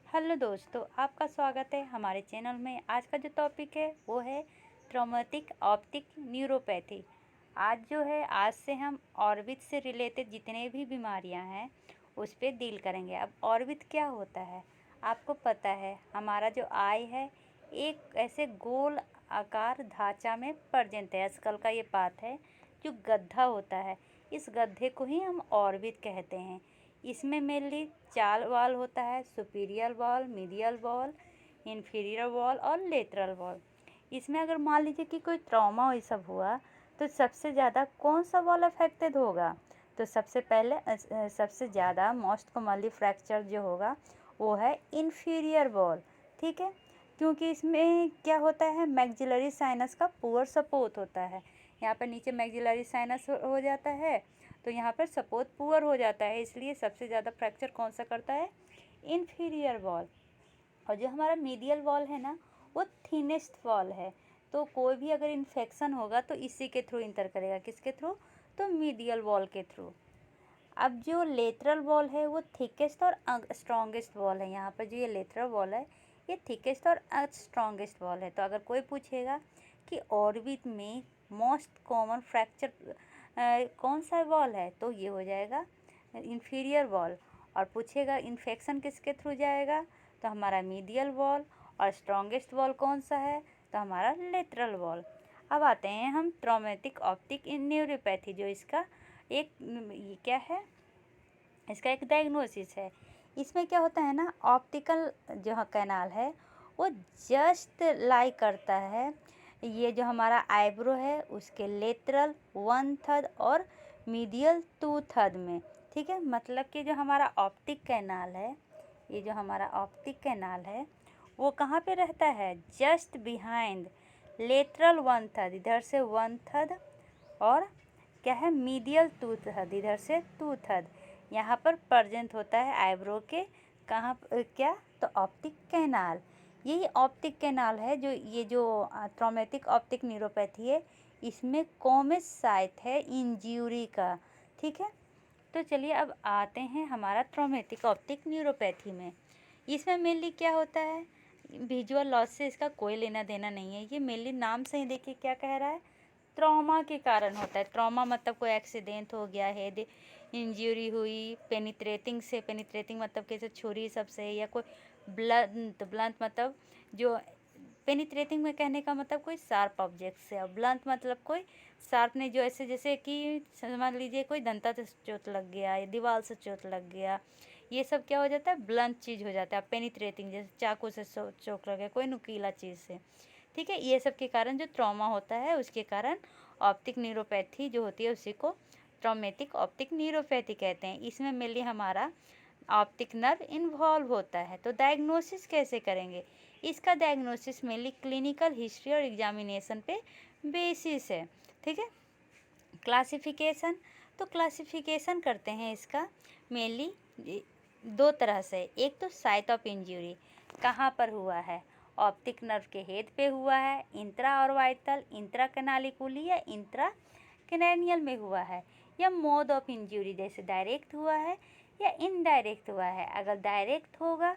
Hello दोस्तों, आपका स्वागत है हमारे चैनल में। आज का जो टॉपिक है वो है ट्रॉमेटिक ऑप्टिक न्यूरोपैथी। आज से हम ऑर्बिट से रिलेटेड जितने भी बीमारियां हैं उस पर डील करेंगे। अब ऑर्बिट क्या होता है आपको पता है। हमारा जो आई है एक ऐसे गोल आकार ढांचा में प्रेजेंट है। स्कल का ये पार्ट है जो गड्ढा होता है, इस गड्ढे को ही हम ऑर्बिट कहते हैं। इसमें मेनली चार वॉल होता है, superior wall, medial wall, inferior wall और लेटरल वॉल। इसमें अगर मान लीजिए कि कोई ट्रॉमा ये सब हुआ तो सबसे ज़्यादा कौन सा वॉल अफेक्टेड होगा। तो सबसे ज़्यादा मोस्ट कॉमनली फ्रैक्चर जो होगा वो है इन्फीरियर वॉल। ठीक है, क्योंकि इसमें क्या होता है, मैक्सिलरी साइनस का पुअर सपोर्ट होता है। यहाँ पर नीचे मैक्सिलरी साइनस हो जाता है तो यहाँ पर सपोर्ट पुअर हो जाता है, इसलिए सबसे ज़्यादा फ्रैक्चर कौन सा करता है, इन्फीरियर वॉल। और जो हमारा मीडियल वॉल है ना वो थिनेस्ट वॉल है। तो कोई भी अगर इन्फेक्शन होगा तो इसी के थ्रू इंटर करेगा, किसके थ्रू, तो मीडियल वॉल के थ्रू। अब जो लेटरल वॉल है वो थिकेस्ट और स्ट्रॉन्गेस्ट वॉल है। यहाँ पर जो ये लेटरल वॉल है ये थिकेस्ट और स्ट्रॉन्गेस्ट वॉल है। तो अगर कोई पूछेगा कि ऑर्बिट में मोस्ट कॉमन फ्रैक्चर कौन सा वॉल है तो ये हो जाएगा इन्फीरियर वॉल। और पूछेगा इन्फेक्शन किसके थ्रू जाएगा तो हमारा मीडियल वॉल। और स्ट्रॉन्गेस्ट वॉल कौन सा है तो हमारा लेटरल वॉल। अब आते हैं हम ट्रॉमेटिक ऑप्टिक न्यूरोपैथी, जो इसका एक ये क्या है, इसका एक डायग्नोसिस है। इसमें क्या होता है ना, ऑप्टिकल जो कैनाल है वो जस्ट लाई करता है ये जो हमारा आईब्रो है उसके लेटरल 1/3 और मीडियल 2/3 में। ठीक है, मतलब कि जो हमारा ऑप्टिक कैनाल है, ये जो हमारा ऑप्टिक कैनाल है वो कहाँ पे रहता है, जस्ट बिहाइंड लेटरल 1/3, इधर से 1/3 और क्या है मीडियल 2/3, इधर से 2/3 यहाँ पर प्रेजेंट होता है आईब्रो के। कहाँ क्या, तो ऑप्टिक कैनाल। यही ऑप्टिक कैनाल है जो ये जो ट्रॉमेटिक ऑप्टिक न्यूरोपैथी है इसमें कॉमन साइट है इंजरी का। ठीक है, तो चलिए अब आते हैं हमारा ट्रॉमेटिक ऑप्टिक न्यूरोपैथी में। इसमें मेनली क्या होता है, विजुअल लॉस से इसका कोई लेना देना नहीं है। ये मेनली नाम से ही देखिए क्या कह रहा है, ट्रॉमा के कारण होता है। ट्रॉमा मतलब कोई एक्सीडेंट हो गया, हेड इंजरी हुई, पेनिट्रेटिंग मतलब कैसे छुरी सबसे, या कोई ब्लंट मतलब जो पेनिट्रेटिंग में कहने का मतलब कोई शार्प ऑब्जेक्ट से, और ब्लंट मतलब कोई शार्प नहीं, जो ऐसे जैसे कि समझ लीजिए कोई दंता से चोट लग गया या दीवार से चोट लग गया, ये सब क्या हो जाता है, ब्लंट चीज़ हो जाता है। पेनिट्रेटिंग जैसे चाकू से चोट लग गया, कोई नुकीला चीज़ से। ठीक है, ये सब के कारण जो ट्रॉमा होता है उसके कारण ऑप्टिक न्यूरोपैथी जो होती है उसी को ट्रॉमेटिक ऑप्टिक न्यूरोपैथी कहते हैं। इसमें मेनली हमारा ऑप्टिक नर्व इन्वॉल्व होता है। तो डायग्नोसिस कैसे करेंगे, इसका डायग्नोसिस मेनली क्लिनिकल हिस्ट्री और एग्जामिनेशन पे बेसिस है। ठीक है, क्लासिफिकेशन, तो क्लासिफिकेशन करते हैं इसका मेनली दो तरह से। एक तो साइट ऑफ इंजरी, कहाँ पर हुआ है, ऑप्टिक नर्व के हेड पे हुआ है, इंट्रा ऑर्बिटल, इंट्रा कैनालिकुली या इंट्रा कैनेनियल में हुआ है, या मोड ऑफ इंजरी जैसे डायरेक्ट हुआ है या इनडायरेक्ट हुआ है। अगर डायरेक्ट होगा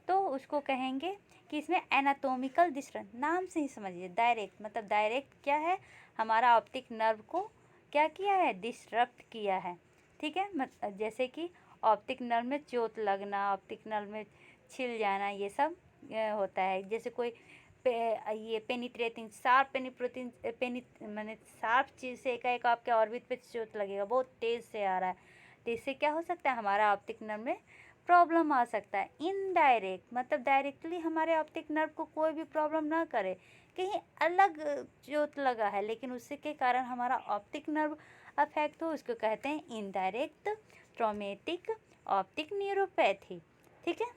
तो उसको कहेंगे कि इसमें एनाटोमिकल डिस्टर्ब, नाम से ही समझिए डायरेक्ट मतलब डायरेक्ट क्या है, हमारा ऑप्टिक नर्व को क्या किया है, डिस्टर्ब किया है। ठीक है, जैसे कि ऑप्टिक नर्व में चोट लगना, ऑप्टिक नर्व में छिल जाना, ये सब होता है। जैसे कोई ये पेनिट्रेटिंग शार्प मैंने शार्प चीज़ से एक आपके ऑर्बिट पे चोट लगेगा, बहुत तेज़ से आ रहा है, तो इससे क्या हो सकता है, हमारा ऑप्टिक नर्व में प्रॉब्लम आ सकता है। इनडायरेक्ट मतलब डायरेक्टली हमारे ऑप्टिक नर्व को कोई भी प्रॉब्लम ना करे, कहीं अलग चोट लगा है लेकिन उससे के कारण हमारा ऑप्टिक नर्व अफेक्ट हो, उसको कहते हैं इनडायरेक्ट ट्रॉमेटिक ऑप्टिक न्यूरोपैथी। ठीक है,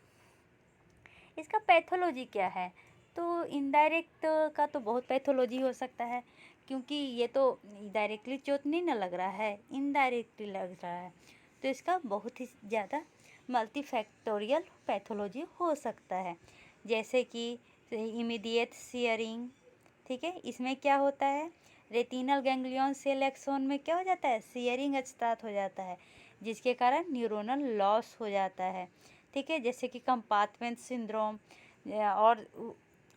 इसका पैथोलॉजी क्या है, तो इनडायरेक्ट का तो बहुत पैथोलॉजी हो सकता है, क्योंकि ये तो डायरेक्टली चोट नहीं ना लग रहा है, इनडायरेक्टली लग रहा है, तो इसका बहुत ही ज़्यादा मल्टीफैक्टोरियल पैथोलॉजी हो सकता है। जैसे कि इमीडिएट सियरिंग। ठीक है, इसमें क्या होता है, रेटिनल गैंग्लियन सेल एक्सोन में क्या हो जाता है, सियरिंग स्टार्ट हो जाता है, जिसके कारण न्यूरोनल लॉस हो जाता है। ठीक है, जैसे कि कंपार्टमेंट सिंड्रोम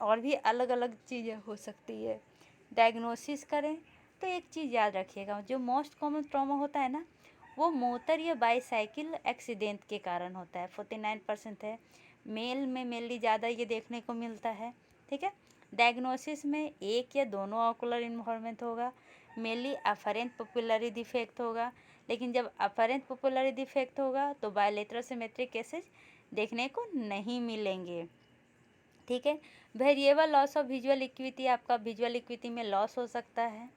और भी अलग अलग चीज़ें हो सकती है। डायग्नोसिस करें तो एक चीज़ याद रखिएगा, जो मोस्ट कॉमन ट्रॉमा होता है ना, वो मोटर या बाईसाइकिल एक्सीडेंट के कारण होता है, 49% है। मेल में मेनली ज़्यादा ये देखने को मिलता है, ठीक है। डायग्नोसिस में एक या दोनों ऑकुलर इन्वॉल्वमेंट होगा, मेनली अफरेंट पपुलरी डिफेक्ट होगा, लेकिन जब अफरेंट पपुलरी डिफेक्ट होगा तो बायलेटरल सिमेट्रिक केसेस देखने को नहीं मिलेंगे, ठीक है। Variable loss of visual equity, आपका विजुअल इक्विटी में लॉस हो सकता है,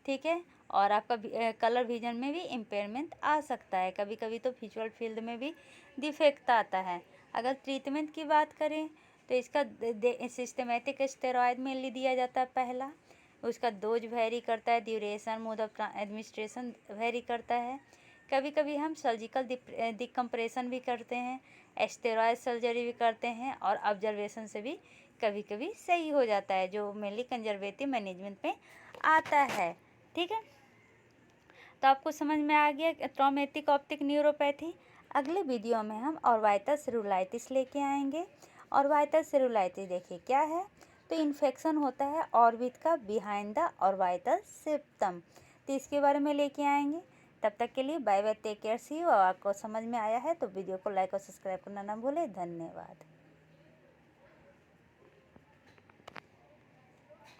ठीक है। और आपका कलर विजन में भी इम्पेयरमेंट आ सकता है, कभी कभी तो विजुअल फील्ड में भी डिफेक्ट आता है। अगर ट्रीटमेंट की बात करें तो इसका सिस्टमेटिक स्टेरॉयड मेनली दिया जाता है पहला, उसका डोज वेरी करता है, duration, mode of administration very करता है। कभी कभी हम सर्जिकल डिकम्प्रेशन भी करते हैं, स्टेरॉयड सर्जरी भी करते हैं, और ऑब्जर्वेशन से भी कभी कभी सही हो जाता है, जो मेनली कंजर्वेटिव मैनेजमेंट में आता है, ठीक है। तो आपको समझ में आ गया ट्रॉमेटिक ऑप्टिक न्यूरोपैथी। अगले वीडियो में हम ऑर्बिटल सेलुलाइटिस लेके आएंगे। ऑर्बिटल सेलुलाइटिस देखिए क्या है, तो इन्फेक्शन होता है ऑर्बिट का बिहाइंड द ऑर्बिटल सेप्टम, तो इसके बारे में लेके आएंगे। तब तक के लिए bye bye, take care, see you. और आपको समझ में आया है तो वीडियो को लाइक और सब्सक्राइब करना ना भूलें। धन्यवाद।